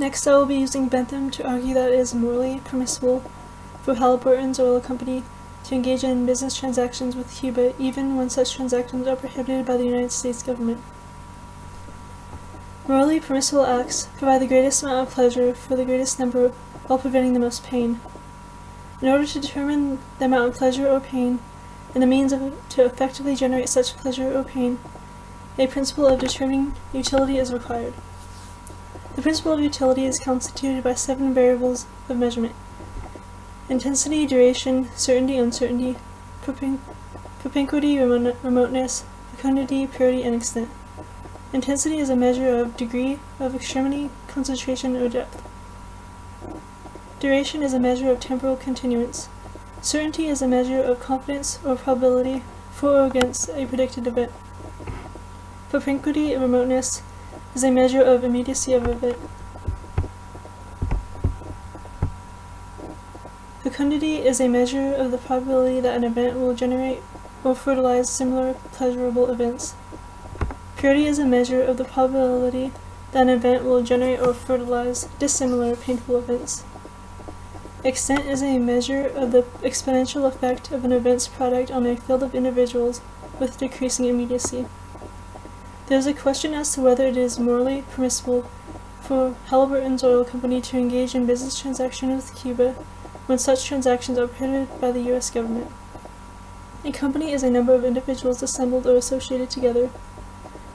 Next, I will be using Bentham to argue that it is morally permissible for Halliburton's oil company to engage in business transactions with Cuba even when such transactions are prohibited by the United States government. Morally permissible acts provide the greatest amount of pleasure for the greatest number while preventing the most pain. In order to determine the amount of pleasure or pain and the means to effectively generate such pleasure or pain, a principle of determining utility is required. The principle of utility is constituted by 7 variables of measurement: intensity, duration, certainty, uncertainty, propinquity, remoteness, fecundity, purity, and extent. Intensity is a measure of degree of extremity, concentration, or depth. Duration is a measure of temporal continuance. Certainty is a measure of confidence or probability for or against a predicted event. Propinquity, remoteness, is a measure of immediacy of event. Fecundity is a measure of the probability that an event will generate or fertilize similar pleasurable events. Purity is a measure of the probability that an event will generate or fertilize dissimilar painful events. Extent is a measure of the exponential effect of an event's product on a field of individuals with decreasing immediacy. There is a question as to whether it is morally permissible for Halliburton's oil company to engage in business transactions with Cuba when such transactions are prohibited by the U.S. government. A company is a number of individuals assembled or associated together.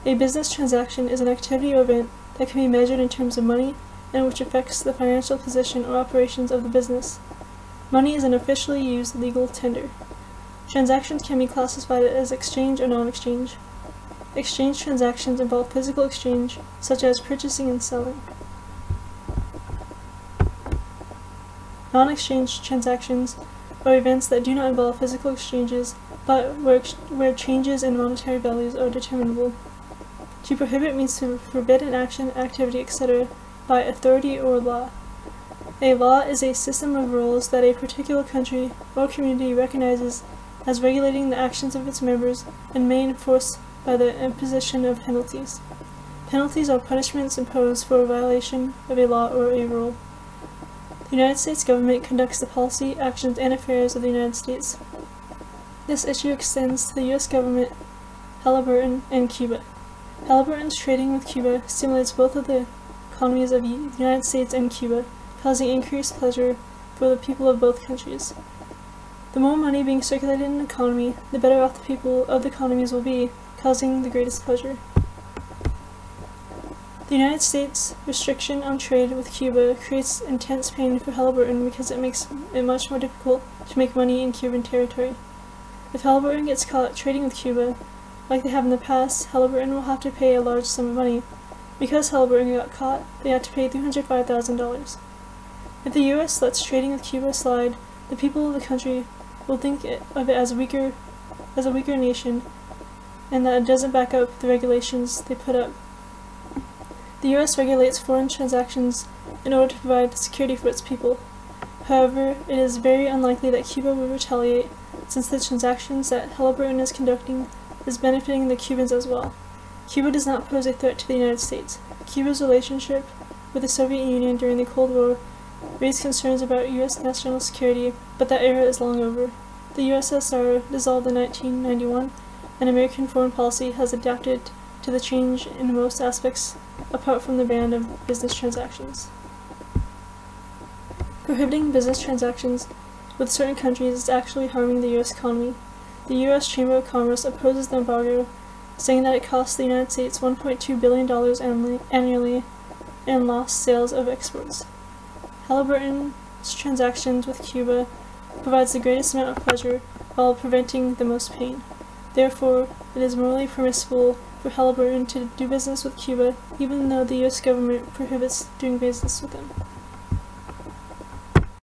A business transaction is an activity or event that can be measured in terms of money and which affects the financial position or operations of the business. Money is an officially used legal tender. Transactions can be classified as exchange or non-exchange. Exchange transactions involve physical exchange, such as purchasing and selling. Non-exchange transactions are events that do not involve physical exchanges, but where changes in monetary values are determinable. To prohibit means to forbid an action, activity, etc. by authority or law. A law is a system of rules that a particular country or community recognizes as regulating the actions of its members and may enforce by the imposition of penalties. Penalties are punishments imposed for a violation of a law or a rule. The United States government conducts the policy, actions, and affairs of the United States. This issue extends to the U.S. government, Halliburton, and Cuba. Halliburton's trading with Cuba stimulates both of the economies of the United States and Cuba, causing increased pleasure for the people of both countries. The more money being circulated in an economy, the better off the people of the economies will be, causing the greatest pleasure. The United States' restriction on trade with Cuba creates intense pain for Halliburton because it makes it much more difficult to make money in Cuban territory. If Halliburton gets caught trading with Cuba, like they have in the past, Halliburton will have to pay a large sum of money. Because Halliburton got caught, they had to pay $305,000. If the U.S. lets trading with Cuba slide, the people of the country will think of it as a weaker nation, and that it doesn't back up the regulations they put up. The U.S. regulates foreign transactions in order to provide security for its people. However, it is very unlikely that Cuba will retaliate, since the transactions that Halliburton is conducting is benefiting the Cubans as well. Cuba does not pose a threat to the United States. Cuba's relationship with the Soviet Union during the Cold War raised concerns about U.S. national security, but that era is long over. The USSR dissolved in 1991, and American foreign policy has adapted to the change in most aspects apart from the ban of business transactions. Prohibiting business transactions with certain countries is actually harming the U.S. economy. The U.S. Chamber of Commerce opposes the embargo, saying that it costs the United States $1.2 billion annually in lost sales of exports. Halliburton's transactions with Cuba provides the greatest amount of pleasure while preventing the most pain. Therefore, it is morally permissible for Halliburton to do business with Cuba, even though the U.S. government prohibits doing business with them.